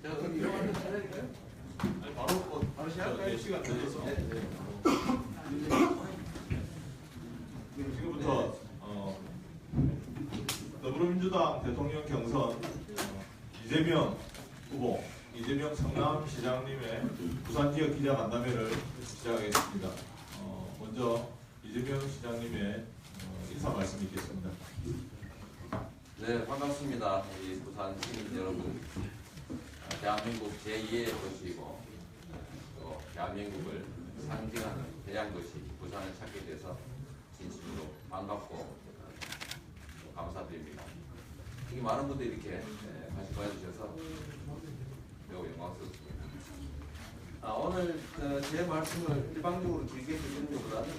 제가 그럼 이거 한번 찾아드릴까요? 아니, 바로 시작할까요? 시간 되셔서 네, 네. 지금부터 더불어민주당 대통령 경선 이재명 후보, 이재명 성남시장님의 부산 지역 기자 간담회를 시작하겠습니다. 먼저 이재명 시장님의 인사 말씀 있겠습니다. 네, 반갑습니다. 우리 부산 시민 여러분. 대한민국 제2의 도시이고 또 대한민국을 상징하는 대양도시 부산을 찾게 돼서 진심으로 반갑고 감사드립니다. 특히 많은 분들이 이렇게 같이 봐주셔서 매우 영광스럽습니다. 오늘 제 말씀을 일방적으로 길게 드리는 것보다는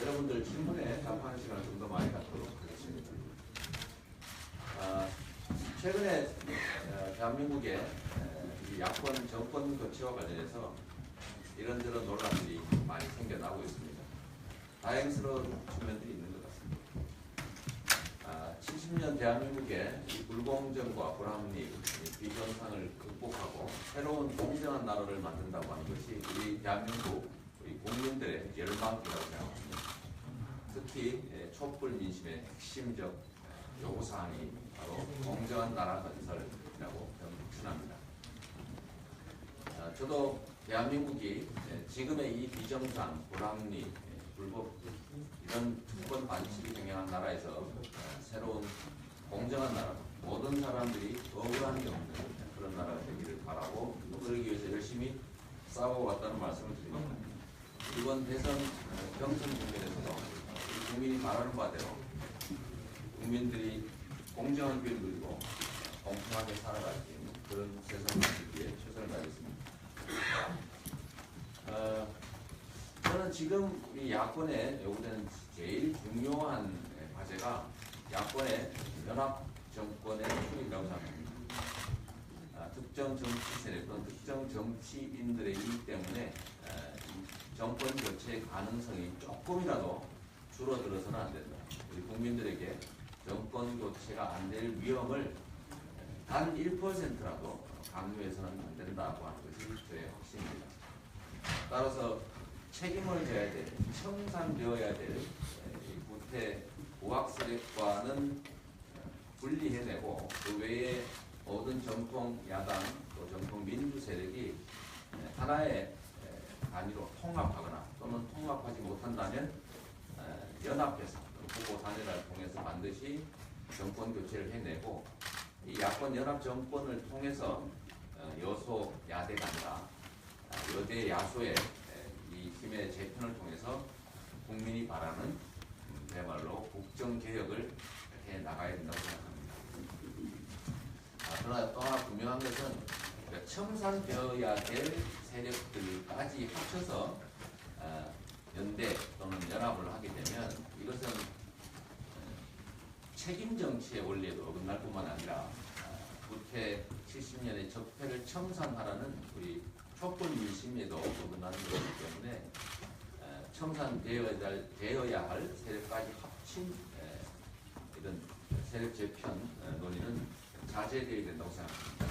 여러분들 질문에 답하는 시간을 좀 더 많이 갖도록 하겠습니다. 최근에 대한민국의 이 야권 정권 교체와 관련해서 이런저런 논란들이 많이 생겨나고 있습니다. 다행스러운 측면들이 있는 것 같습니다. 70년 대한민국의 이 불공정과 불합리, 비정상을 극복하고 새로운 공정한 나라를 만든다고 하는 것이 우리 대한민국 우리 국민들의 열망이라고 생각합니다. 특히 촛불 민심의 핵심적 요구사항이 바로 공정한 나라 건설이라고 저는 확신합니다. 저도 대한민국이 지금의 이 비정상, 불합리, 불법 이런 특권 반칙이 경영한 나라에서 새로운 공정한 나라, 모든 사람들이 억울함이 없는 그런 나라가 되기를 바라고 그러기 위해서 열심히 싸워왔다는 말씀을 드립니다. 이번 대선 경선 국면에서도 국민이 바라는 바대로 국민들이 공정한 기회를 누리고 공평하게 살아갈 수 있는 그런 세상을 만들기 위해 최선을 다하겠습니다. 저는 지금 이 야권에 요구되는 제일 중요한 과제가 야권의 연합 정권의 수립이라고 생각합니다. 특정 정치 세력 또는 특정 정치인들의 이익 때문에 정권 교체 가능성이 조금이라도 줄어들어서는 안 된다. 우리 국민들에게 정권 교체가 안 될 위험을 단 1%라도 강요해서는 안 된다고 하는 것이 저의 확신입니다. 따라서 책임을 져야 될, 청산되어야 될 구태 우학 세력과는 분리해내고 그 외에 모든 정통 야당 또 정통 민주 세력이 하나의 단위로 통합하거나 또는 통합하지 못한다면 연합해서 후보 단일화를 통해서 반드시 정권 교체를 해내고 이 야권 연합 정권을 통해서 여소 야대가 아니라 여대 야소의 이 힘의 재편을 통해서 국민이 바라는 그야말로 국정 개혁을 해 나가야 된다고 생각합니다. 그러나 또 하나 분명한 것은 청산되어야 될 세력들까지 합쳐서 연대 또는 연합을 하게 되면 이것은 책임 정치의 원리에도 어긋날 뿐만 아니라 구태 70년의 적폐를 청산하라는 우리 촛불 민심에도 어긋나는 것이기 때문에 청산되어야 할 세력까지 합친 이런 세력 재편 논의는 자제되어야 된다고 생각합니다.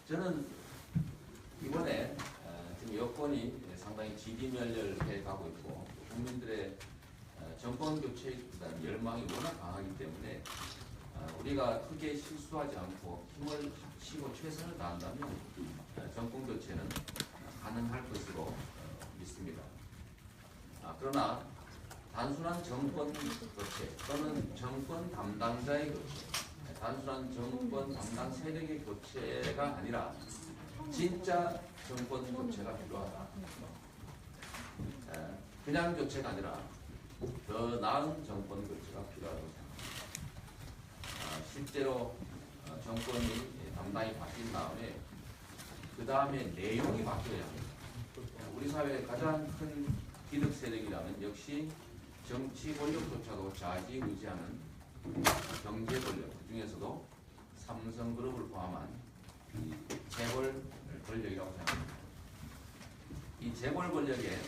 저는 이번에 지금 여권이 상당히 지리멸렬해 가고 있고 국민들의 정권 교체에 대한 열망이 워낙 강하기 때문에 우리가 크게 실수하지 않고 힘을 합치고 최선을 다한다면 정권 교체는 가능할 것으로 믿습니다. 그러나 단순한 정권 교체 또는 정권 담당자의 교체, 단순한 정권 담당 세력의 교체가 아니라 진짜 정권 교체가 필요하다. 그냥 교체가 아니라 더 나은 정권 교체가 필요하다고 생각합니다. 실제로 정권이 담당이 바뀐 다음에 그 다음에 내용이 바뀌어야 합니다. 우리 사회의 가장 큰 기득 세력이라면 역시 정치 권력조차도 좌지우지하는 경제 권력, 그 중에서도 삼성그룹을 포함한 이 재벌 권력이라고 생각합니다. 이 재벌 권력의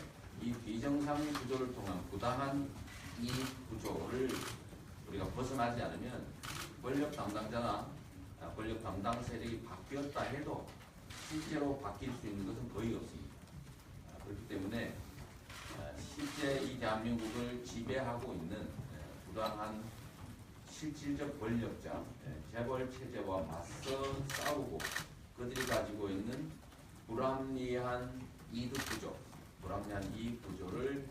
이 비정상 구조를 통한 부당한 이익 구조를 우리가 벗어나지 않으면 권력 담당자나 권력 담당 세력이 바뀌었다 해도 실제로 바뀔 수 있는 것은 거의 없습니다. 그렇기 때문에 실제 이 대한민국을 지배하고 있는 부당한 실질적 권력자, 재벌 체제와 맞서 싸우고 그들이 가지고 있는 불합리한 이득 구조, 불합리한 이익 구조를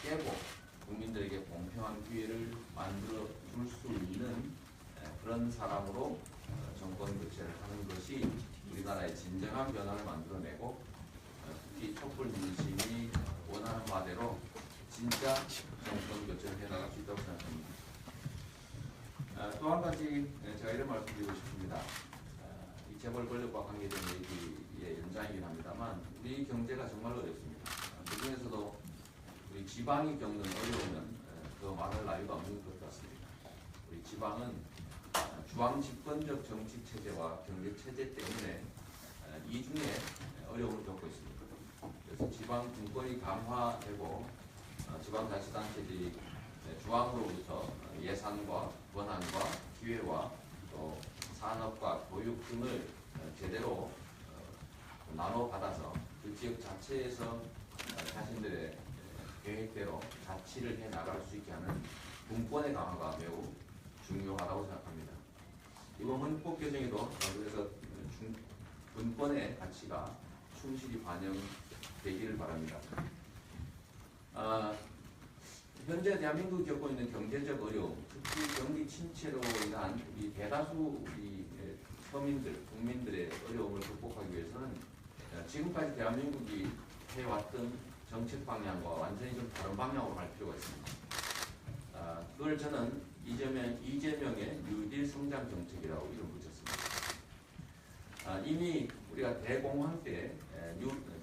깨고 국민들에게 공평한 기회를 만들어 줄 수 있는 그런 사람으로 정권 교체를 하는 것이 우리나라의 진정한 변화를 만들어내고 특히 촛불 민심이 원하는 바대로 진짜 정권 교체를 해나갈 수 있다고 생각합니다. 또 한 가지 제가 이런 말씀드리고 싶습니다. 이 재벌 권력과 관계된 얘기의 연장이긴 합니다만 우리 경제가 정말 어렵습니다. 그 중에서도 우리 지방이 겪는 어려움은 더 말할 나위가 없는 것 같습니다. 우리 지방은 중앙 집권적 정치 체제와 경제 체제 때문에 이중에 어려움을 겪고 있습니다. 그래서 지방 분권이 강화되고 지방자치단체들이 중앙으로부터 예산과 권한과 기회와 또 산업과 교육 등을 제대로 나눠받아서 그 지역 자체에서 자신들의 계획대로 자치를 해 나갈 수 있게 하는 분권의 강화가 매우 중요하다고 생각합니다. 이번 헌법 개정에도 그래서 분권의 가치가 충실히 반영되기를 바랍니다. 현재 대한민국이 겪고 있는 경제적 어려움, 특히 경기 침체로 인한 이 대다수 우리 서민들, 국민들의 어려움을 극복하기 위해서는 지금까지 대한민국이 해왔던 정책 방향과 완전히 좀 다른 방향으로 갈 필요가 있습니다. 그걸 저는 이재명의 뉴딜 성장 정책이라고 이름 붙였습니다. 이미 우리가 대공황 때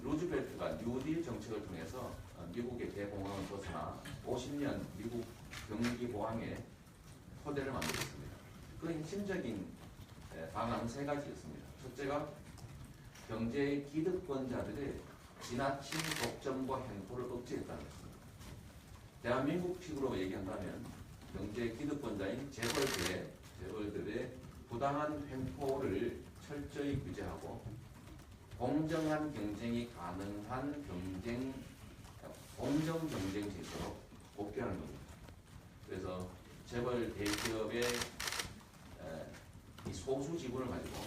루즈벨트가 뉴딜 정책을 통해서 미국의 대공황을 벗어나 50년 미국 경기 보황의 토대를 만들었습니다. 그 핵심적인 방안은 세 가지였습니다. 첫째가 경제의 기득권자들의 지나친 독점과 행포를 억제했다는 것입니다. 대한민국식으로 얘기한다면 경제 기득권자인 재벌들의 부당한 횡포를 철저히 규제하고 공정한 경쟁이 가능한 공정 경쟁 질서로 복귀하는 겁니다. 그래서 재벌 대기업의 이 소수 지분을 가지고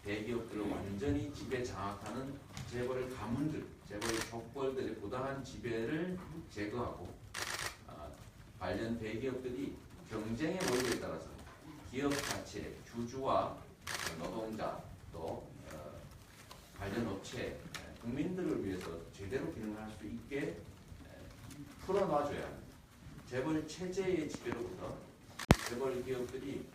대기업들을 완전히 지배 장악하는 재벌 가문들, 재벌 족벌들의 부당한 지배를 제거하고 관련 대기업들이 경쟁의 원리에 따라서 기업 자체, 주주와 노동자 또 관련 업체, 국민들을 위해서 제대로 기능할 수 있게 풀어놔줘야 합니다. 재벌 체제의 지배로부터 재벌 기업들이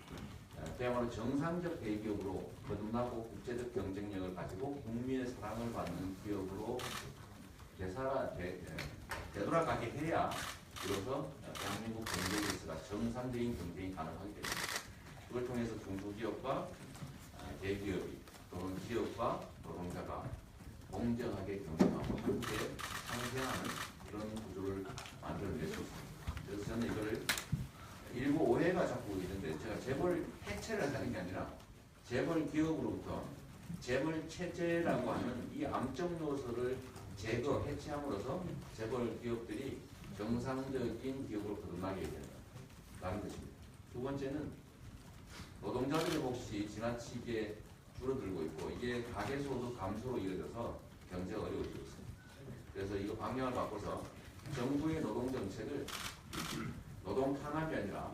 그야말로 정상적 대기업으로 거듭나고 국제적 경쟁력을 가지고 국민의 사랑을 받는 기업으로 되돌아가게 해야 비로소 대한민국 경제 질서가 정상적인 경쟁이 가능하게 됩니다. 그걸 통해서 중소기업과 대기업이 또는 기업과 노동자가 공정하게 경쟁하고 함께 상생하는 그런 구조를 만들어낼 수 있습니다. 그래서 저는 이거를 일부 오해가 자꾸 있는데 제가 재벌 해체를 하는 게 아니라 재벌 기업으로부터 재벌 체제라고 하는 이 암적 요소를 해체함으로써 재벌 기업들이 정상적인 기업으로 거듭나게 된다는 것입니다. 두 번째는 노동자들의 몫이 지나치게 줄어들고 있고 이게 가계소득 감소로 이어져서 경제가 어려워지고 있습니다. 그래서 이거 방향을 바꿔서 정부의 노동 정책을 노동 탄압이 아니라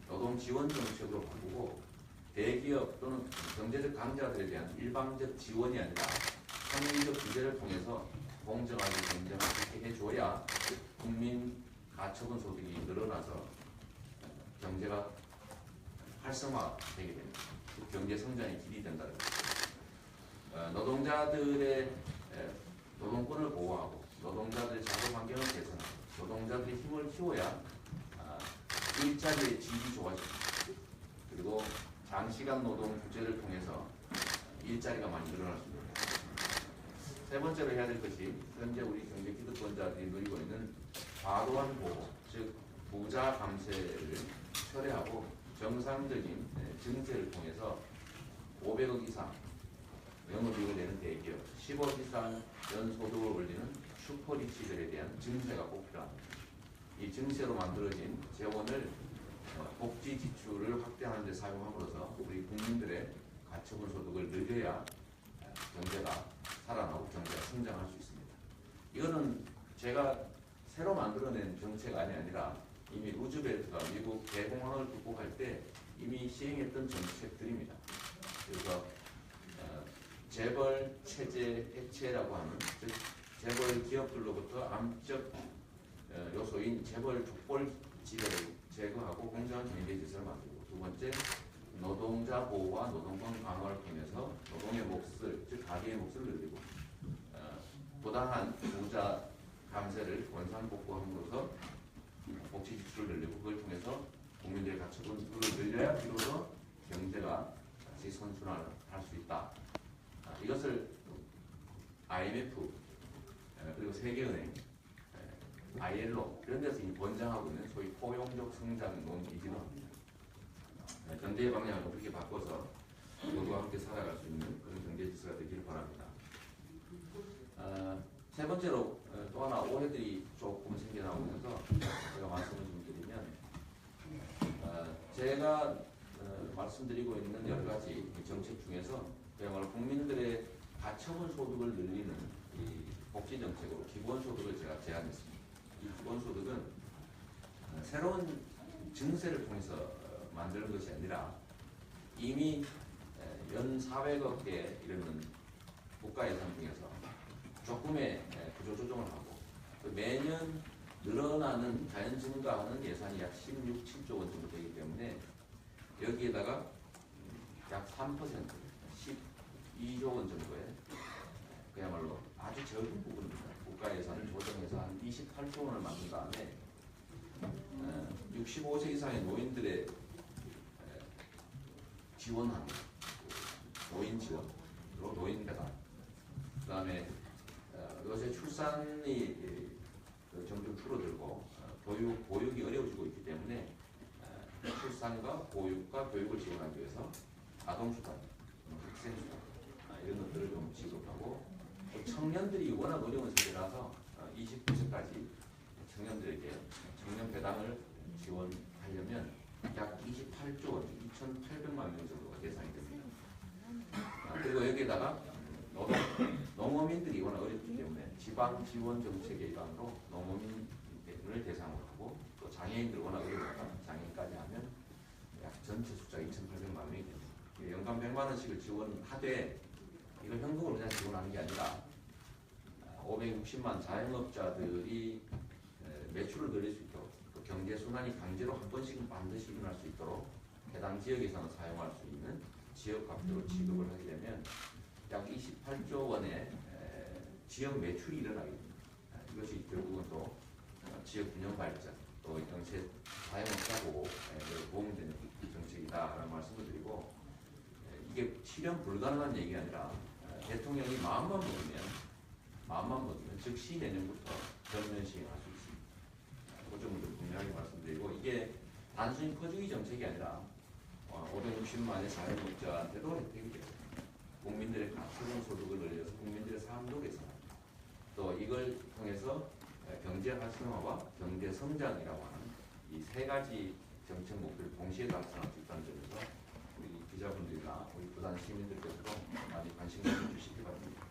노동 지원 정책으로 바꾸고 대기업 또는 경제적 강자들에 대한 일방적 지원이 아니라 상위적 규제를 통해서 공정하게 경쟁을 그렇게 해줘야 국민 가처분 소득이 늘어나서 경제가 활성화되게 됩니다. 경제 성장의 길이 된다는 것입니다. 노동자들의 노동권을 보호하고 노동자들의 작업 환경을 개선하고 노동자들의 힘을 키워야 일자리의 질이 좋아집니다. 그리고 장시간 노동 규제를 통해서 일자리가 많이 늘어날 수 있습니다. 세 번째로 해야 될 것이 현재 우리 경제 기득권자들이 누리고 있는 과도한 보호, 즉 부자 감세를 철회하고 정상적인 증세를 통해서 500억 이상 영업이익을 내는 대기업, 10억 이상 연소득을 올리는 슈퍼리치들에 대한 증세가 꼭 필요합니다. 이 증세로 만들어진 재원을 복지 지출을 확대하는 데 사용함으로써 우리 국민들의 가처분 소득을 늘려야 경제가 살아나고 경제가 성장할 수 있습니다. 이거는 제가 새로 만들어낸 정책 아니라 이미 루즈벨트가 미국 대공황을 극복할 때 이미 시행했던 정책들입니다. 그래서 재벌 체제 해체라고 하는, 즉 재벌 기업들로부터 암적 요소인 재벌 족벌 지배를 제거하고 공정한 경제 질서를 만들고, 두 번째 노동자 보호와 노동권 강화를 통해서 노동의 몫을, 즉 가계의 몫을 늘리고, 부당한 부자 감세를 원상복구함으로써 복지 지출을 늘리고, 그걸 통해서 국민들의 가처분을 늘려야 비로소 경제가 다시 선순환을 할 수 있다. 이것을 IMF 그리고 세계은행, ILO 이런 데서 권장하고 있는 소위 포용적 성장론이기도 합니다. 경제의 방향을 어떻게 바꿔서 모두와 함께 살아갈 수 있는 그런 경제 질서가 되기를 바랍니다. 세 번째로 또 하나 오해들이 조금 생겨나고 있어서 제가 말씀을 좀 드리면, 제가 말씀드리고 있는 여러 가지 정책 중에서 그야말로 국민들의 가처분 소득을 늘리는 이 복지 정책으로 기본소득을 제가 제안했습니다. 이 기본소득은 새로운 증세를 통해서 만드는 것이 아니라 이미 연 400억에 이르는 국가 예산 중에서 조금의 구조조정을 하고, 매년 늘어나는 자연 증가하는 예산이 약 16, 7조 원 정도 되기 때문에 여기에다가 약 3%, 12조 원 정도의 그야말로 아주 적은 부분입니다. 국가 예산을 조정해서 한 28조 원을 만든 다음에 65세 이상의 노인들의 지원하는 노인 지원으로 노인 배당, 그 다음에 요새 출산이 점점 줄어들고 보육이 어려워지고 있기 때문에 출산과 보육과 교육을 지원하기 위해서 아동수당, 학생수당 이런 것들을 좀 지급하고, 또 청년들이 워낙 어려운 세대라서 29세까지 청년들에게 청년 배당을 지원하려면 약 28조 원, 2,800만 명 정도가 예상이 됩니다. 그리고 여기에다가 농어민들이 워낙 어렵기 때문에 지방 지원 정책의 일환으로 농어민을 대상으로 하고, 또 장애인들 워낙 어려우니까 장애인까지 하면 약 전체 숫자 2,800만 명이 됩니다. 연간 100만 원씩을 지원하되 이걸 현금으로 그냥 지원하는 게 아니라 560만 자영업자들이 매출을 늘릴 수 있도록, 또 경제 순환이 강제로 한 번씩은 반드시 일어날 수 있도록 해당 지역에서는 사용할 수 있는 지역값으로 지급을 하게 되면 약 28조 원의 지역 매출이 일어나게 됩니다. 이것이 결국은 또 지역 균형 발전, 또 정책 사용업자 보호에 도움이 되는 정책이다라는 말씀을 드리고, 이게 실현 불가능한 얘기가 아니라 대통령이 마음만 먹으면 즉시 내년부터 전면 시행할 수 있습니다. 그 점을 좀 분명하게 말씀드리고, 이게 단순히 퍼주기 정책이 아니라 560만의 자영업자한테도 혜택이 됩니다. 국민들의 가처분 소득을 늘려서 국민들의 삶도 개선합니다. 또 이걸 통해서 경제 활성화와 경제 성장이라고 하는 이 세 가지 정책 목표를 동시에 달성할 수 있다는 점에서 우리 기자분들이나 우리 부산 시민들께서도 많이 관심 가져주시기 바랍니다.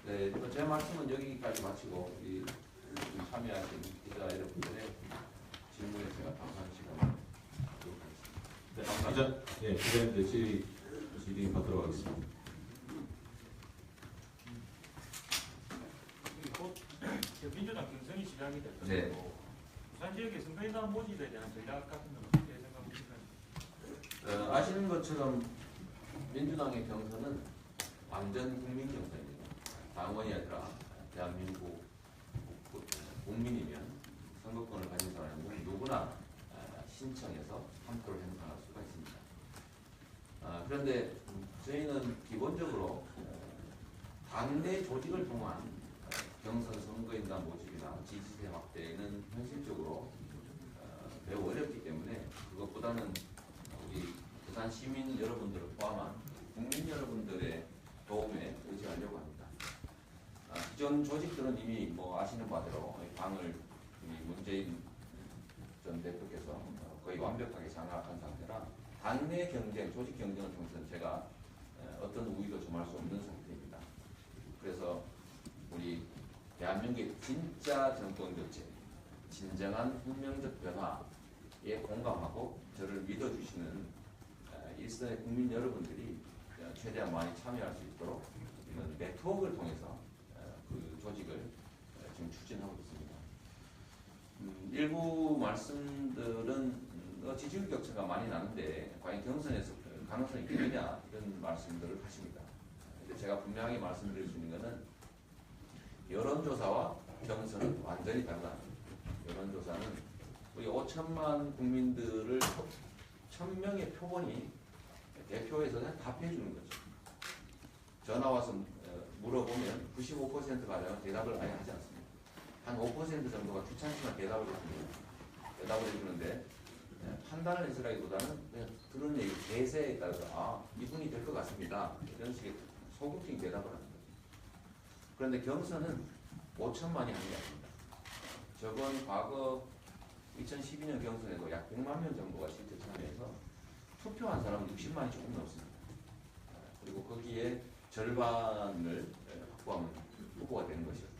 네, 제 말씀은 여기까지 마치고 참여하신 기자 여러분들의 질문에 제가 답하는 시간을 갖도록 하겠습니다. 네, 감사합니다. 기자님들 질의 받도록 하겠습니다. 곧 민주당 경선이 시작이 될 것이고, 네. 부산 지역의 선거인단 모집에 대한 전략 같은 건 어떻게 생각하십니까? 아시는 것처럼 민주당의 경선은 완전 국민 경선입니다. 당원이 아니라 대한민국 국민이면 선거권을 가진 사람이면 누구나 신청해서 한 표를 행사할 수가 있습니다. 그런데 저희는 기본적으로 당내 조직을 통한 경선 선거인단 모집이나 지지세 확대는 현실적으로 매우 어렵기 때문에 그것보다 보다는 우리 부산 시민 여러분들을 포함한 국민 여러분들의 도움에 의지하려고 합니다. 기존 조직들은 이미 뭐 아시는 바대로 당을 우리 문재인 전 대표께서 거의 완벽하게 장악한 상태라 당내 경쟁, 조직 경쟁을 통해서 제가 어떤 우위도 점할 수 없는 상태입니다. 그래서 우리 대한민국의 진짜 정권 교체, 진정한 혁명적 변화에 공감하고 저를 믿어주시는 일선의 국민 여러분들이 최대한 많이 참여할 수 있도록 이런 네트워크를 통해서 그 조직을 지금 추진하고 있습니다. 일부 말씀들은 지지율 격차가 많이 나는데 과연 경선에서 가능성이 있느냐 이런 말씀들을 하십니다. 근데 제가 분명하게 말씀드릴 수 있는 것은 여론조사와 경선은 완전히 다르다. 여론조사는 우리 5천만 국민들을 1,000명의 표본이 대표에서 그냥 답해주는 거죠. 전화 와서 물어보면 95%가량 대답을 아예 하지 않습니다. 한 5% 정도가 귀찮지만 대답을 해주는데 판단을 해서라기보다는 그냥 들은 얘기, 대세에 따라서 이분이 될 것 같습니다. 이런 식의 소극적인 대답을 하는 거죠. 그런데 경선은 5천만이 하는 게 아닙니다. 저번 과거 2012년 경선에도 약 100만 명 정도가 실제 참여해서 투표한 사람은 60만이 조금 넘습니다. 그리고 거기에 절반을 확보하면 후보가 되는 것이었죠.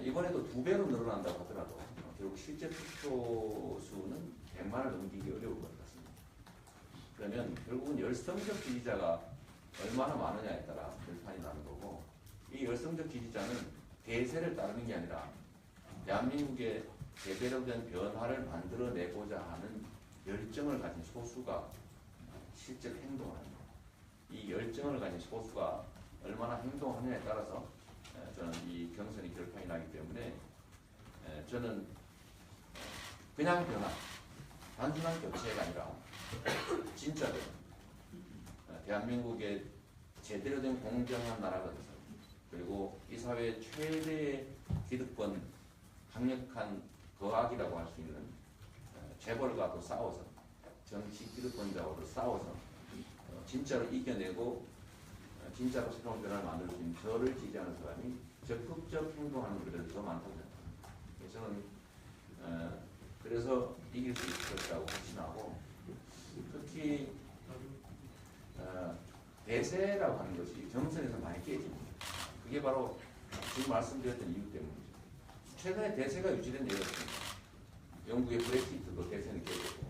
이번에도 2배로 늘어난다고 하더라도 결국 실제 투표 수는 100만을 넘기기 어려울 것 같습니다. 그러면 결국은 열성적 지지자가 얼마나 많으냐에 따라 결판이 나는 거고, 이 열성적 지지자는 대세를 따르는 게 아니라 대한민국의 제대로 된 변화를 만들어내고자 하는 열정을 가진 소수가 실제로 행동하는 거예요. 이 열정을 가진 소수가 얼마나 행동하느냐에 따라서 저는 이 경선이 결판이 나기 때문에 저는 그냥 변화, 단순한 교체가 아니라 진짜 변화, 대한민국의 제대로 된 공정한 나라가 돼서, 그리고 이 사회의 최대의 기득권, 강력한 거악이라고 할 수 있는 재벌과도 싸워서, 정치 기득권자와도 싸워서 진짜로 이겨내고 진짜로 새로운 변화를 만들 수 있는 저를 지지하는 사람이 적극적 행동하는 분들이 더 많다고 생각합니다. 저는 그래서 이길 수 있을 것이라고 확신하고, 특히 대세라고 하는 것이 경선에서 많이 깨집니다. 그게 바로 지금 말씀드렸던 이유 때문이죠. 최근에 대세가 유지된 예가 있습니다. 영국의 브렉시트도 대세는 깨졌고,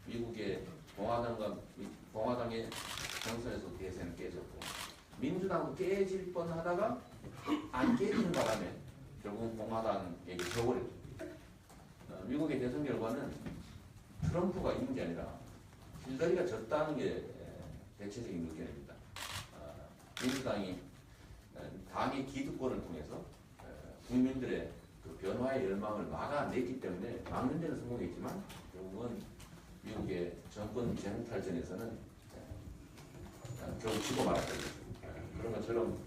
미국의 공화당의 경선에서 대세는 깨졌고, 민주당도 깨질 뻔하다가 안 깨지는 바람에 결국은 공화당에게 져버렸죠. 미국의 대선 결과는 트럼프가 이긴 게 아니라 힐러리가 졌다는 게 대체적인 의견입니다. 민주당이 당의 기득권을 통해서 국민들의 그 변화의 열망을 막아냈기 때문에, 막는 데는 성공했지만 결국은 미국의 정권 재무탈전에서는 결국 지고 말았다. 그런 것처럼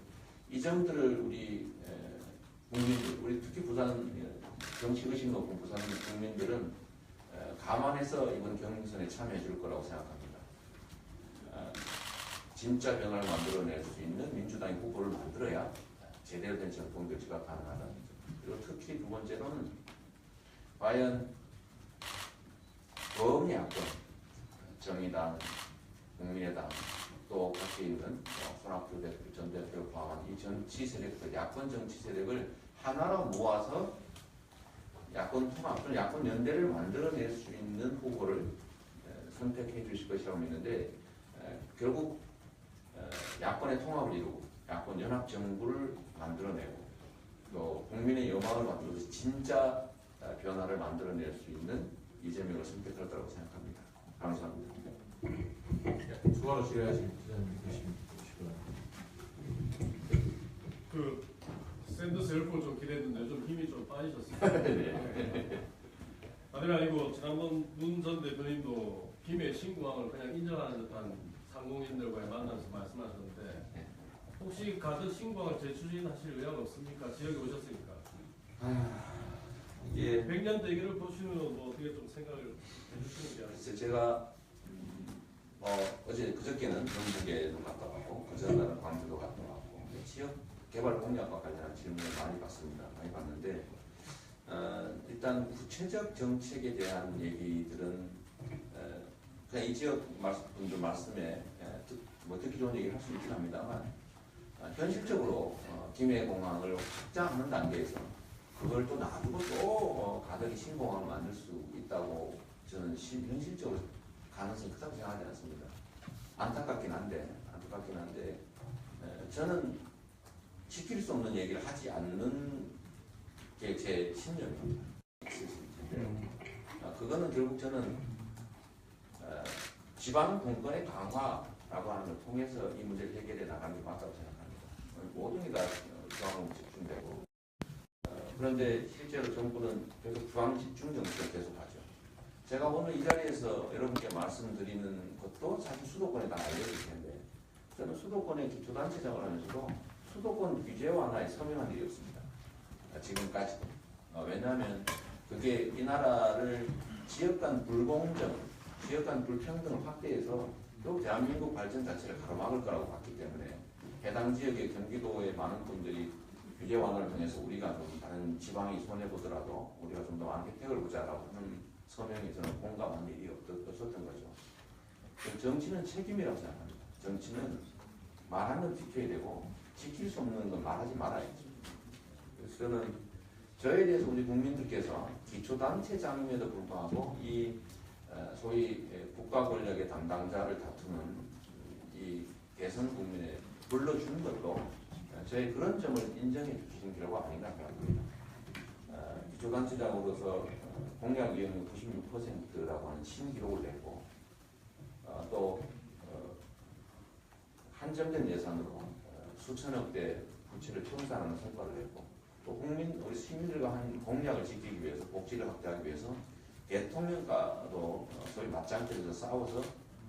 이 점들을 우리 국민들, 우리 특히 부산 정치 의식 높은 부산 국민들은 감안해서 이번 경선에 참여해 줄 거라고 생각합니다. 진짜 변화를 만들어낼 수 있는 민주당의 후보를 만들어야 제대로 된 정권 교체가 가능하다. 그리고 특히 두 번째로는 과연 범야권, 정의당, 국민의당, 또 같이 있는 손학규 대표, 전 대표를 포함한 이 정치 세력들, 야권 정치 세력을 하나로 모아서 야권 통합 또는 야권 연대를 만들어낼 수 있는 후보를 선택해 주실 것이라고 믿는데, 결국 야권의 통합을 이루고 야권 연합 정부를 만들어내고 또 국민의 여망을 만들어서 진짜 변화를 만들어낼 수 있는 이재명을 선택할 거라고 생각합니다. 감사합니다. 추가로 질의하신 기자님 계시면 그 샌더스 열풍을 좀 기대했는데 좀 힘이 좀 빠지셨습니다. 네. 다름이 아니고 지난번 문 전 대표님도 김해 신공항을 그냥 인정하는 듯한 상공인들과의 만나서 말씀하셨는데, 혹시 가든 신공항을 재추진하실 의향 없습니까? 지역에 오셨으니까. 예. 100년 대계를 보시면 뭐 어떻게 좀 생각을 해주시는 게 아닐까. 그래서 제가 어제 그저께는 경북에도 갔다 왔고 그전날은 광주도 갔다 왔고 지역 개발 공약과 관련한 질문을 많이 받습니다. 많이 받는데 일단 구체적 정책에 대한 얘기들은 그냥 이 지역 분들 말씀에 듣기 좋은 얘기를 할 수 있긴 합니다만 현실적으로 김해공항을 확장하는 단계에서 그걸 또 놔두고 또 가덕이 신공항을 만들 수 있다고 저는 현실적으로 가능성이 크다고 생각하지 않습니다. 안타깝긴 한데 저는 지킬 수 없는 얘기를 하지 않는 게 제 신념입니다. 그거는 결국 저는 지방 분권의 강화라고 하는 걸 통해서 이 문제를 해결해 나가는 게 맞다고 생각합니다. 모든 게 다 중앙으로 집중되고 그런데 실제로 정부는 계속 중앙 집중 정책을 계속하죠. 제가 오늘 이 자리에서 여러분께 말씀드리는 것도 사실 수도권에 다 알려질 텐데 저는 수도권의 기초단체장을 하면서도 수도권 규제 완화에 서명한 일이 없습니다. 지금까지도. 왜냐하면 그게 이 나라를 지역 간 불공정, 지역 간 불평등을 확대해서 또 대한민국 발전 자체를 가로막을 거라고 봤기 때문에 해당 지역의 경기도의 많은 분들이 규제 완화를 통해서 우리가 좀 다른 지방이 손해보더라도 우리가 좀 더 많은 혜택을 보자라고 하는 서명에 저는 공감한 일이 없었던 거죠. 정치는 책임이라고 생각합니다. 정치는 말한 건 지켜야 되고 지킬 수 없는 건 말하지 말아야죠. 그래서 저는 저에 대해서 우리 국민들께서 기초단체장임에도 불구하고 이 소위 국가 권력의 담당자를 다투는 이 대선 국민에 불러주는 것도 저의 그런 점을 인정해 주신 결과 아닌가 생각합니다. 기초단체장으로서 공약 이행률 96%라고 하는 신기록을 냈고 또 한정된 예산으로 수천억대 부채를 청산하는 성과를 냈고 또 우리 시민들과 한 공약을 지키기 위해서 복지를 확대하기 위해서 대통령과도 소위 맞짱뜨려서 싸워서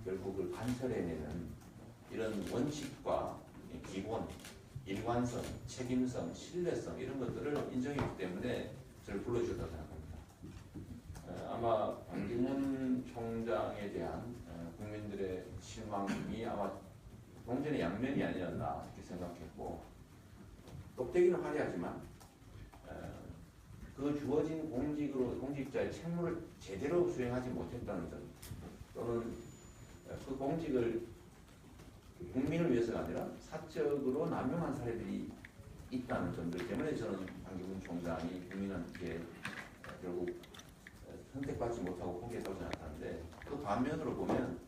결국을 관철해내는 이런 원칙과 기본, 일관성, 책임성, 신뢰성 이런 것들을 인정했기 때문에 저를 불러주셨다고 생각합니다. 아마 반기문 총장에 대한 국민들의 실망이 아마 동전의 양면이 아니었나 이렇게 생각했고 껍데기는 화려하지만 그 주어진 공직자의 책무를 제대로 수행하지 못했다는 점 또는 그 공직을 국민을 위해서가 아니라 사적으로 남용한 사례들이 있다는 점들 때문에 저는 반기문 총장이 국민한테 결국 선택받지 못하고 포기했다고 생각하는데 그 반면으로 보면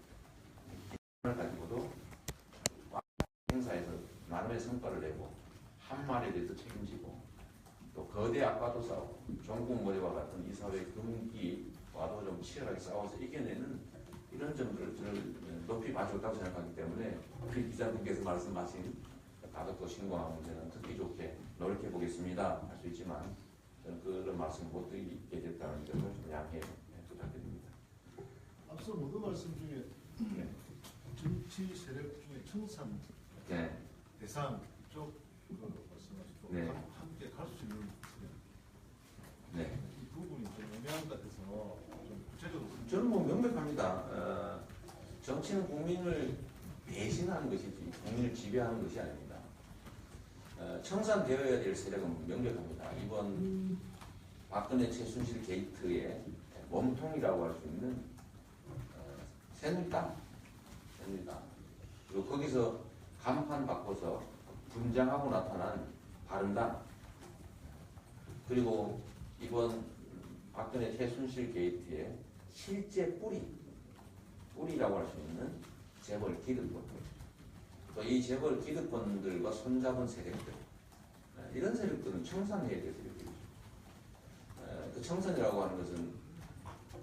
을 가지고도 행사에서 나름의 성과를 내고 한 말에 대해서 책임지고 또 거대 악과도 싸우고 종국머리와 같은 이 사회의 금기와도 좀 치열하게 싸워서 이겨내는 이런 점들을 높이 봐줬다고 생각하기 때문에 우리 기자님께서 말씀하신 가덕도 신공항 문제는 듣기 좋게 노력해 보겠습니다 할 수 있지만 저는 그런 말씀을 못 드리게 됐다는 점을 좀 양해 부탁드립니다. 앞서 모든 말씀 중에 정치 세력 중에 청산 네. 대상 쪽 말씀하시고 네. 함께 갈 수 있는 네. 이 부분이 좀 애매한 것 같아서 좀 구체적으로 저는 뭐 명백합니다. 정치는 국민을 배신하는 것이지 국민을 지배하는 것이 아닙니다. 청산되어야 될 세력은 명백합니다. 이번 박근혜 최순실 게이트의 몸통이라고 할 수 있는 새누리당. 그리고 거기서 간판 바꿔서 분장하고 나타난 바른당. 그리고 이번 박근혜 최순실 게이트의 실제 뿌리라고 할 수 있는 재벌 기득권, 또 이 재벌 기득권들과 손잡은 세력들, 이런 세력들은 청산해야 될 세력들이죠. 그 청산이라고 하는 것은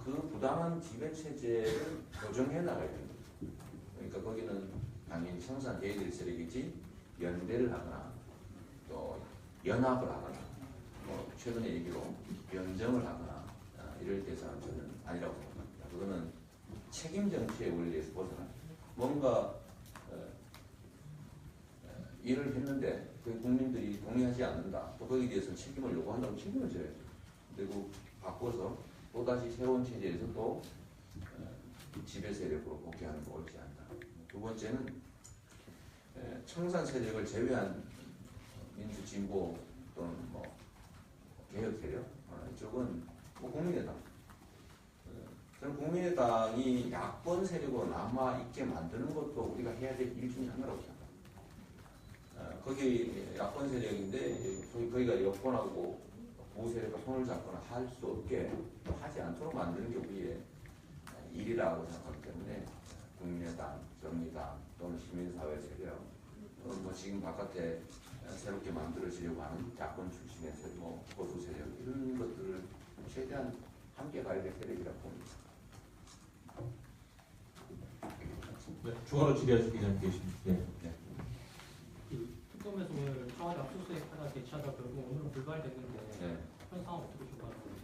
그 부당한 지배 체제를 교정해 나가야 됩니다. 그러니까 거기는 당연히 청산해야 될 세력이지 연대를 하거나 또 연합을 하거나 뭐 최근의 얘기로 변정을 하거나 이럴 대상은 저는 아니라고 생각합니다. 그거는 책임 정치의 원리에서 벗어나 뭔가 일을 했는데 그 국민들이 동의하지 않는다. 또 거기에 대해서 책임을 요구한다면 책임을 져야죠. 그리고 바꿔서 또다시 새로운 체제에서 또 지배 세력으로 복귀하는 거 옳지 않다. 두 번째는 청산 세력을 제외한 민주 진보 또는 뭐 개혁 세력 이쪽은 뭐 국민의당. 저는 국민의당이 야권 세력으로 남아 있게 만드는 것도 우리가 해야 될 일 중에 하나라고 생각합니다. 거기 야권 세력인데 거기가 여권하고 보수 세력과 손을 잡거나 할 수 없게 하지 않도록 만드는 게 우리의 일이라고 생각하기 때문에 국민의당, 정의당 또는 시민사회 세력 또는 뭐 지금 바깥에 새롭게 만들어지려고 하는 야권 출신의 세력, 뭐 보수 세력 이런 것들을 최대한 함께 가야 될 세력이라고 봅니다. 네, 추가로 질의하실 기자님 계십니다. 네. 특검에서 오늘 청와대 압수수색 하나 개최하다 결국 오늘은 불발됐는데 네. 현 상황 어떻게 조사하는 거예요?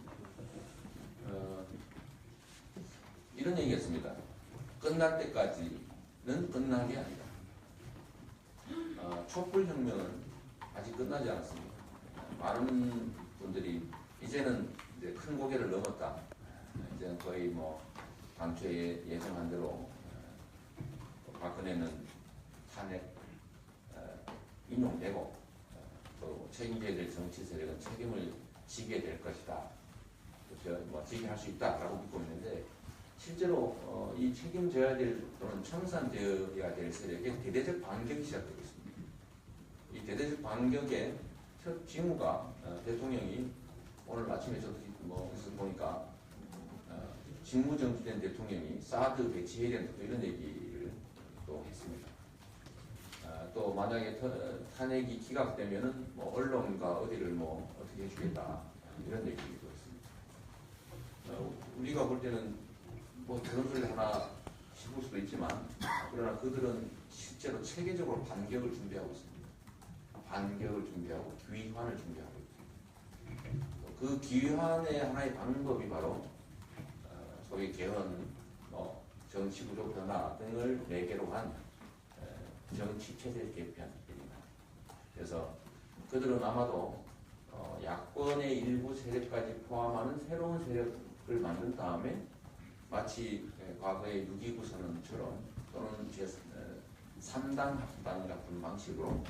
이런 얘기했습니다. 끝날 때까지는 끝난 게 아니다. 촛불혁명은 아직 끝나지 않았습니다. 많은 분들이 이제는 이제 큰 고개를 넘었다. 이제는 거의 뭐 당초에 예정한 대로 박근혜는 탄핵 인용되고 또 책임져야 될 정치 세력은 책임을 지게 될 것이다. 뭐 지게 할 수 있다라고 믿고 있는데 실제로 이 책임져야 될 또는 청산되어야 될 세력의 대대적 반격이 시작되고 있습니다. 이 대대적 반격의 첫 징후가 대통령이 오늘 아침에 저도 뭐 보니까 직무정지된 대통령이 사드 배치해야 된다 이런 얘기를 또 했습니다. 또 만약에 탄핵이 기각되면은 뭐 언론과 어디를 뭐 어떻게 해주겠다 이런 얘기도 했습니다. 우리가 볼 때는 뭐 그런 소리 하나 싶을 수도 있지만 그러나 그들은 실제로 체계적으로 반격을 준비하고 있습니다. 반격을 준비하고 귀환을 준비하고 있습니다. 그 귀환의 하나의 방법이 바로 소위 개헌, 뭐 정치구조 변화 등을 매개로 한 정치 체제 개편입니다. 그래서 그들은 아마도 야권의 일부 세력까지 포함하는 새로운 세력을 만든 다음에 마치 과거의 6.29 선언처럼 또는 제3당 합당 같은 방식으로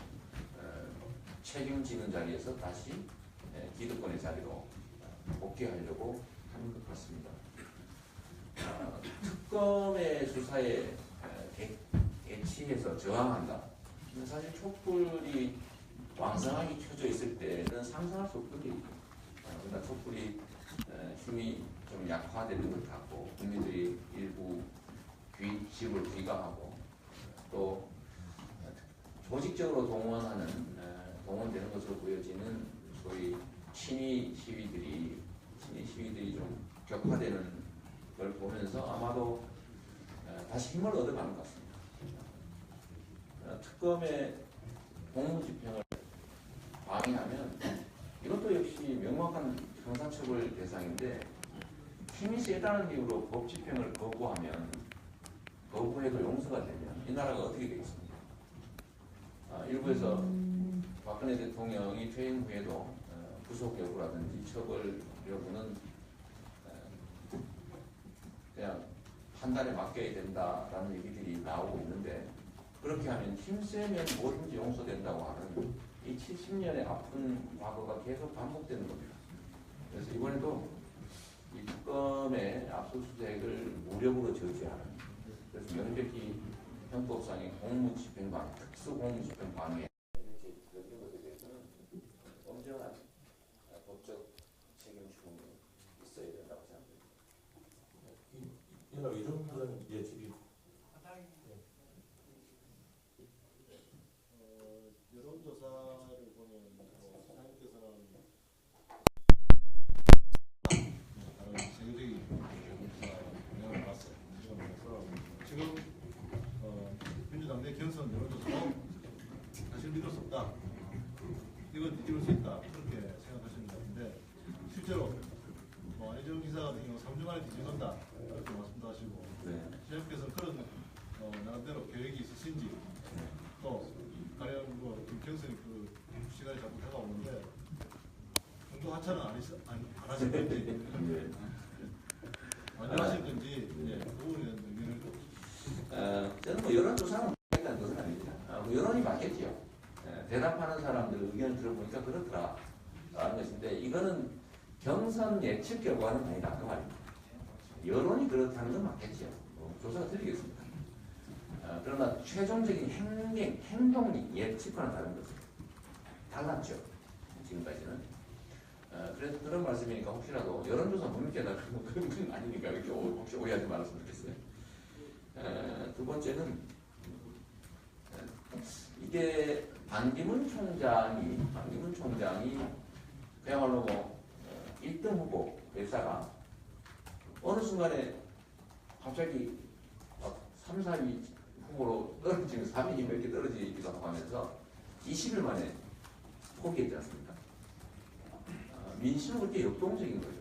책임지는 자리에서 다시 기득권의 자리로 복귀하려고 하는 것 같습니다. 특검의 수사에 대치해서 저항한다. 사실 촛불이 왕성하게 켜져 있을 때는 상상할 수 없던 일이죠. 그러나 촛불이 힘이 좀 약화되는 것 같고 국민들이 일부 집을 귀가하고 또 조직적으로 동원되는 것으로 보여지는 소위 친위 시위들이 좀 격화되는 걸 보면서 아마도 다시 힘을 얻어가는 것 같습니다. 특검의 공무집행을 방해하면 이것도 역시 명확한 형사처벌 대상인데 힘이 세다는 이유로 법 집행을 거부해도 용서가 되면 이 나라가 어떻게 되겠습니까? 일부에서 박근혜 대통령이 퇴임 후에도 구속 여부라든지 처벌 여부는 그냥 판단에 맡겨야 된다라는 얘기들이 나오고 있는데 그렇게 하면 힘세면 뭐든지 용서된다고 하는 이 70년의 아픈 과거가 계속 반복되는 겁니다. 그래서 이번에도 이 특검의 압수수색을 무력으로 저지하는 그래서 명백히 형법상의 공무집행방해, 특수공무집행방해 이런 것에 대해서는 엄정한 법적 책임중이 있어야 된다고 생각합니다. 이날 이종 부장님 질의. 여론조사를 보면 사장님께서는 다른 세계적인 여론조사 영향을 봤어요. 지금 민주당 내 경선 여론조사도 사실 믿을 수 없다. 이건 뒤집을 수 있다. 그렇게 생각하시는 것 같은데 실제로 안희정 기사 같은 경우 3주 만에 뒤집는다. 이렇게 말씀도 하시고 시장님께서는 그런 나름대로 계획이 있으신지 또 가령 경선이 그 시간이 자꾸 다가오는데 정도 하차는 안 하실 건지 완전 하실 건지 그 부분에 의견을 대답하는 사람들 의견을 들어보니까 그렇더라 라는 것인데 이거는 경선 예측 결과는 아니다 그 말입니다. 여론이 그렇다는 건 맞겠죠. 조사가 틀리겠습니다. 그러나 최종적인 행동 예측과는 다른 거죠. 달랐죠. 지금까지는. 그래서 그런 말씀이니까 혹시라도 여론조사 못 믿겠다 그런 건 아니니까 이렇게 혹시 오해하지 말았으면 좋겠어요. 두 번째는 이게 반기문 총장이 그야말로 뭐 1등 후보 열사가 어느 순간에 갑자기 3, 4위 후보로 떨어지면서 3위니 몇 개 떨어지기도 하고 하면서 20일 만에 포기했지 않습니까? 민심은 그렇게 역동적인 거죠.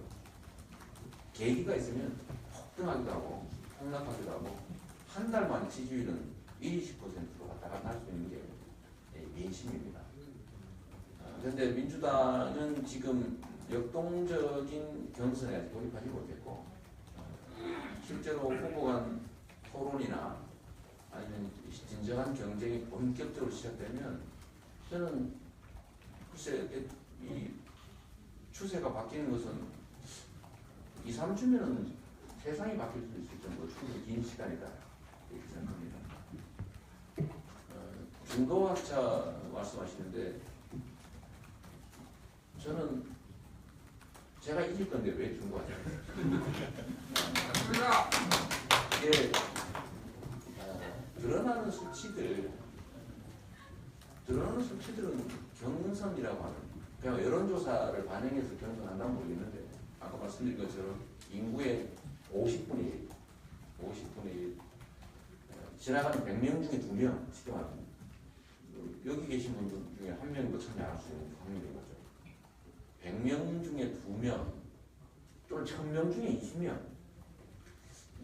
계기가 있으면 폭등하기도 하고 폭락하기도 하고 한 달 만에 지지율은 20%로 왔다 갔다 할 수 있는 게 민심입니다. 그런데 민주당은 지금 역동적인 경선에 돌입하지 못했고 실제로 후보 간 토론이나 아니면 진정한 경쟁이 본격적으로 시작되면 저는 글쎄 이 추세가 바뀌는 것은 2, 3주면은 세상이 바뀔 수 있을 정도로 충분히 긴 시간이다 이렇게 생각합니다. 중도학자 말씀하시는데 저는 제가 이길 건데 왜 중도학자? 이게 드러나는 수치들은 경선이라고 하는 그냥 여론조사를 반영해서 경선한다면 모르겠는데 아까 말씀드린 것처럼 인구의 50분의 1 지나가는 100명 중에 2명 쉽게 말하면 여기 계신 분들 중에 한 명도 참여할 수 있는 확률인 거죠. 100명 중에 2명 또는 1000명 중에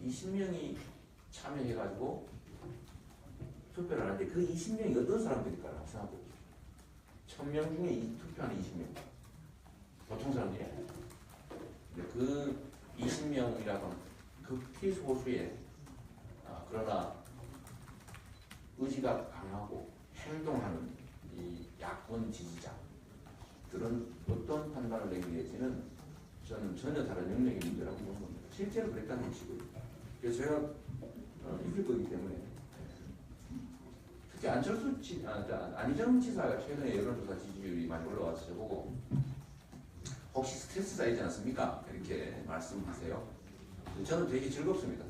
20명이 참여해가지고 투표를 하는데 그 20명이 어떤 사람들일까라고 생각해보죠. 1000명 중에 투표하는 20명 보통 사람들이 아니에요. 그 20명이라고 극히 소수의 그러나 의지가 강하고 행동하는 이 야권 지지자들은 어떤 판단을 내게 될지는 저는 전혀 다른 영역의 문제라고 보는 겁니다. 실제로 그랬다는 것이고요. 그래서 제가 이길 거기 때문에 특히 안희정 지사가 최근에 여론조사 지지율이 많이 올라와서 저보고 혹시 스트레스 쌓이지 않습니까? 이렇게 말씀하세요. 저는 되게 즐겁습니다.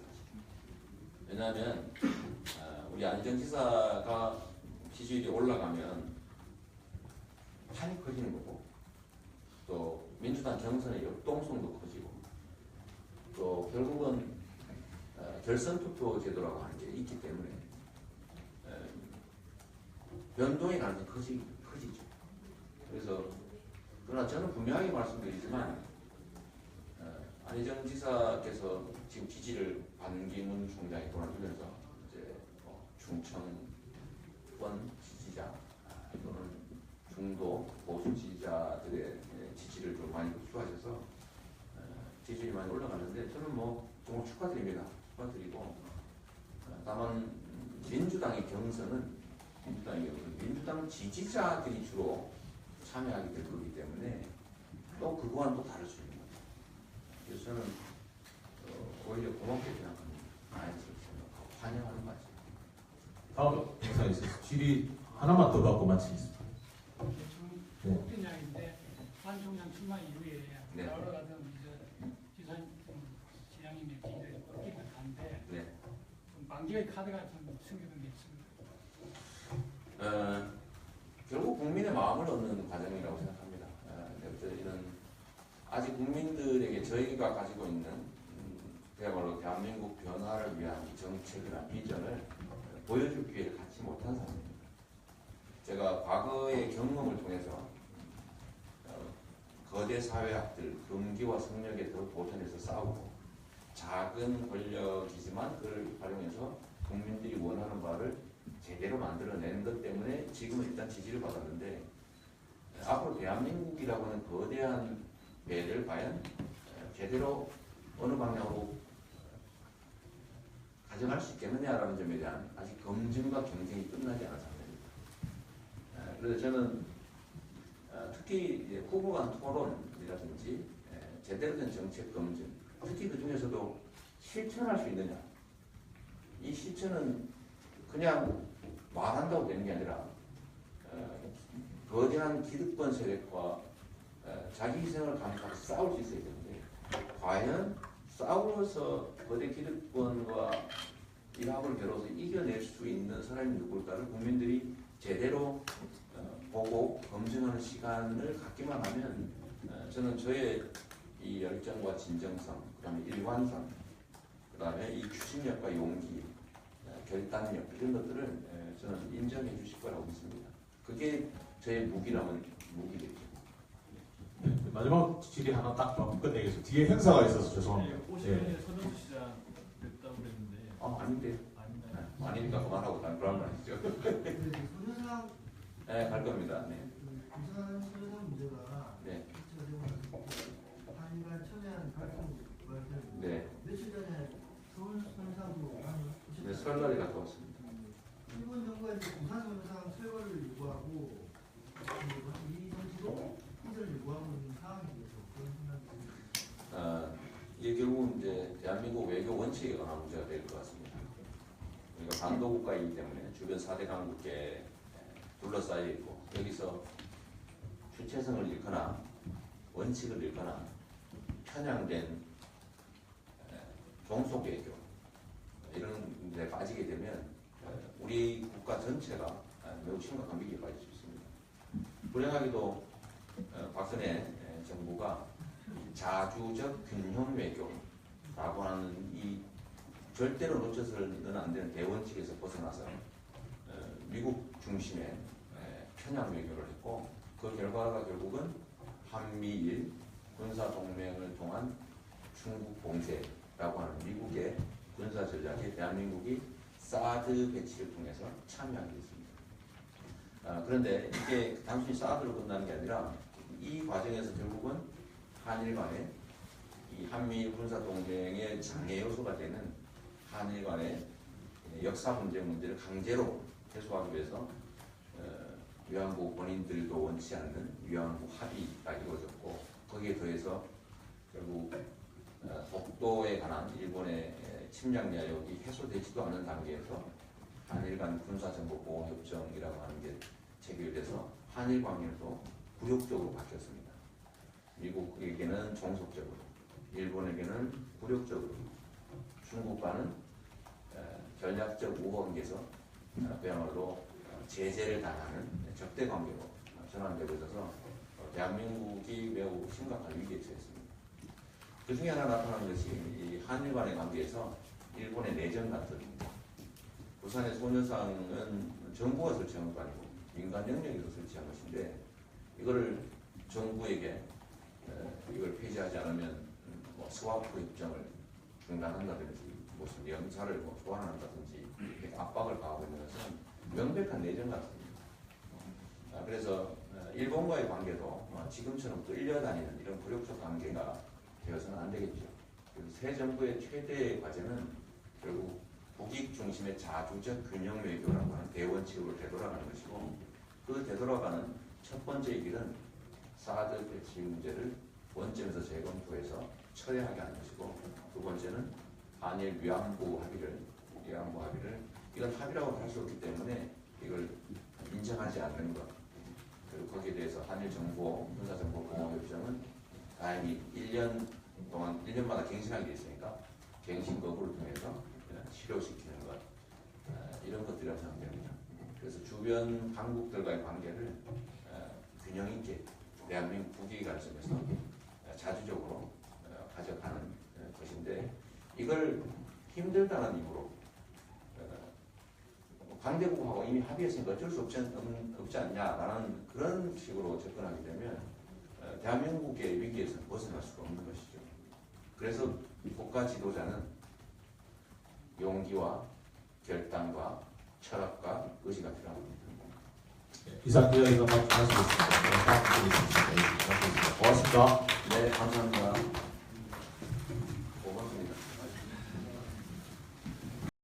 왜냐하면 우리 안희정 지사가 지지율이 올라가면 판이 커지는 거고 또 민주당 경선의 역동성도 커지고 또 결국은 결선 투표 제도라고 하는 게 있기 때문에 변동의 가능성이 커지죠. 그래서 그러나 저는 분명하게 말씀드리지만 안희정 지사께서 지금 지지를 반기문 총장이 돌아주면서 이제 충청권 지지자 또는 중도 보수 지지자들의 지지를 좀 많이 흡수하셔서 지지율이 많이 올라가는데 저는 뭐 정말 축하드립니다. 축하드리고 다만 민주당의 경선은 민주당 지지자들이 주로 참여하게 될 거기 때문에 또 그거와는 또 다를 수 있는 거죠. 그래서 저는 오히려 고맙게 생각합니다. 자연스럽게 생각하고 환영하는 거죠. 다음 행사에 있어서 질의 하나만 더 갖고 마치겠습니다. 네. 국회의장인데 한 총장 출마 이후에 네. 여러 가지 지선 지향님의 기대를 얻기도 한데 네. 만개의 카드가 좀 숨겨둔 게 있습니다. 결국 국민의 마음을 얻는 과정이라고 생각합니다. 저희는 아직 국민들에게 저희가 가지고 있는 그야말로 대한민국 변화를 위한 정책이나 비전을 보여줄 기회를 갖지 못한 사람입니다. 제가 과거의 경험을 통해서 거대 사회학들 금기와 성역에 더 도전해서 싸우고 작은 권력이지만 그걸 활용해서 국민들이 원하는 바를 제대로 만들어낸 것 때문에 지금은 일단 지지를 받았는데 앞으로 대한민국이라고 하는 거대한 배를 과연 제대로 어느 방향으로 가져갈 수 있겠느냐라는 점에 대한 아직 검증과 경쟁이 끝나지 않은 상태입니다. 그래서 저는 특히 이제 후보 간 토론이라든지 제대로 된 정책 검증, 특히 그 중에서도 실천할 수 있느냐. 이 실천은 그냥 말한다고 되는 게 아니라 거대한 기득권 세력과 자기 희생을 감수하고 싸울 수 있어야 되는데 과연 싸우면서 거대 기득권과 일합을 겨뤄서 이겨낼 수 있는 사람이 누굴까를 국민들이 제대로 보고 검증하는 시간을 갖기만 하면 저는 저의 이 열정과 진정성, 그다음에 일관성, 그다음에 이 추진력과 용기, 결단력 이런 것들을 저는 인정해 주실 거라고 믿습니다. 그게 저의 무기라면 무기겠죠. 네, 마지막 질의 하나 딱 끝내겠습니다. 뒤에 행사가 있어서 죄송합니다. 50년에 서명수 시장 됐다고 그랬는데 아닌데. 아닌가요? 아니니까 그만하고 난 그런 말 아니죠. 소녀상 네, 갈 겁니다. 네. 부산 소녀상 문제가 네. 한일간 첨예한 갈등 발생. 네. 며칠 전에 서울 소녀상도 네, 설날에 갔다 왔습니다. 일본 정부가 이제 부산 소녀상 철거를 요구하고 이 정치도 인정을 요구하고 있는 상황이죠. 그런 생각이 듭니다. 이게 결국 이제 대한민국 외교 원칙에 관한 문제가 될 것 같습니다. 우리가 반도 국가이기 때문에 주변 4대 강국에 둘러싸여 있고 여기서 주체성을 잃거나 원칙을 잃거나 편향된 종속 외교 이런 데 빠지게 되면 우리 국가 전체가 매우 심각한 위기에 빠질 수 있습니다. 불행하게도 박근혜 정부가 자주적 균형 외교라고 하는 이 절대로 놓쳐서는 안 되는 대원칙에서 벗어나서 미국 중심의 편향 외교를 했고 그 결과가 결국은 한미일 군사 동맹을 통한 중국 봉쇄라고 하는 미국의 군사 전략에 대한민국이 사드 배치를 통해서 참여하게 됐습니다. 그런데 이게 단순히 사드로 끝나는 게 아니라 이 과정에서 결국은 한일 간의 이 한미일 군사 동맹의 장애 요소가 되는 한일 간의 역사 문제를 강제로 해소하기 위해서 위안부 본인들도 원치 않는 위안부 합의가 이루어졌고 거기에 더해서 결국 독도에 관한 일본의 침략 내역이 해소되지도 않는 단계에서 한일 간 군사정보보호협정이라고 하는 게 체결돼서 한일 관계도 굴욕적으로 바뀌었습니다. 미국에게는 종속적으로, 일본에게는 굴욕적으로, 중국과는 전략적 우호관계에서 그야말로 제재를 당하는 적대 관계로 전환되고 있어서 대한민국이 매우 심각한 위기에 처했습니다. 그 중에 하나 나타난 것이 이 한일 간의 관계에서 일본의 내정 간섭입니다. 부산의 소녀상은 정부가 설치한 것도 아니고 민간 영역에서 설치한 것인데 이거를 정부에게 이걸 폐지하지 않으면 스와프 협정을 중단한다든지 무슨 영사를 소환한다든지 이렇게 압박을 가하고 있는 것은 명백한 내정 같습니다. 그래서 일본과의 관계도 지금처럼 끌려다니는 이런 굴욕적 관계가 되어서는 안 되겠죠. 그래서 새 정부의 최대의 과제는 결국 국익 중심의 자주적 균형 외교라고 하는 대원칙으로 되돌아가는 것이고 그 되돌아가는 첫 번째 길은 사드 배치 문제를 원점에서 재검토해서 철회하게 하는 것이고 두 번째는 한일 위안부 합의를 이건 합의라고 할 수 없기 때문에 이걸 인정하지 않는 것 그리고 거기에 대해서 한일 정보 군사정보 공호협정은 다행히 1년 동안 1년마다 갱신하게 돼 있으니까 갱신 거부를 통해서 실효시키는 것 이런 것들이라고 생각됩니다. 그래서 주변 강국들과의 관계를 균형 있게 대한민국 국익 관점에서 자주적으로 가져가는 것인데 이걸 힘들다는 이유로 강대국하고 이미 합의했으니까 어쩔 수 없지 않냐라는 그런 식으로 접근하게 되면 대한민국의 위기에서 벗어날 수가 없는 것이죠. 그래서 국가 지도자는 용기와 결단과 철학과 의지가 필요합니다. 이상 기자회견 마치겠습니다. 고맙습니다. 네, 감사합니다.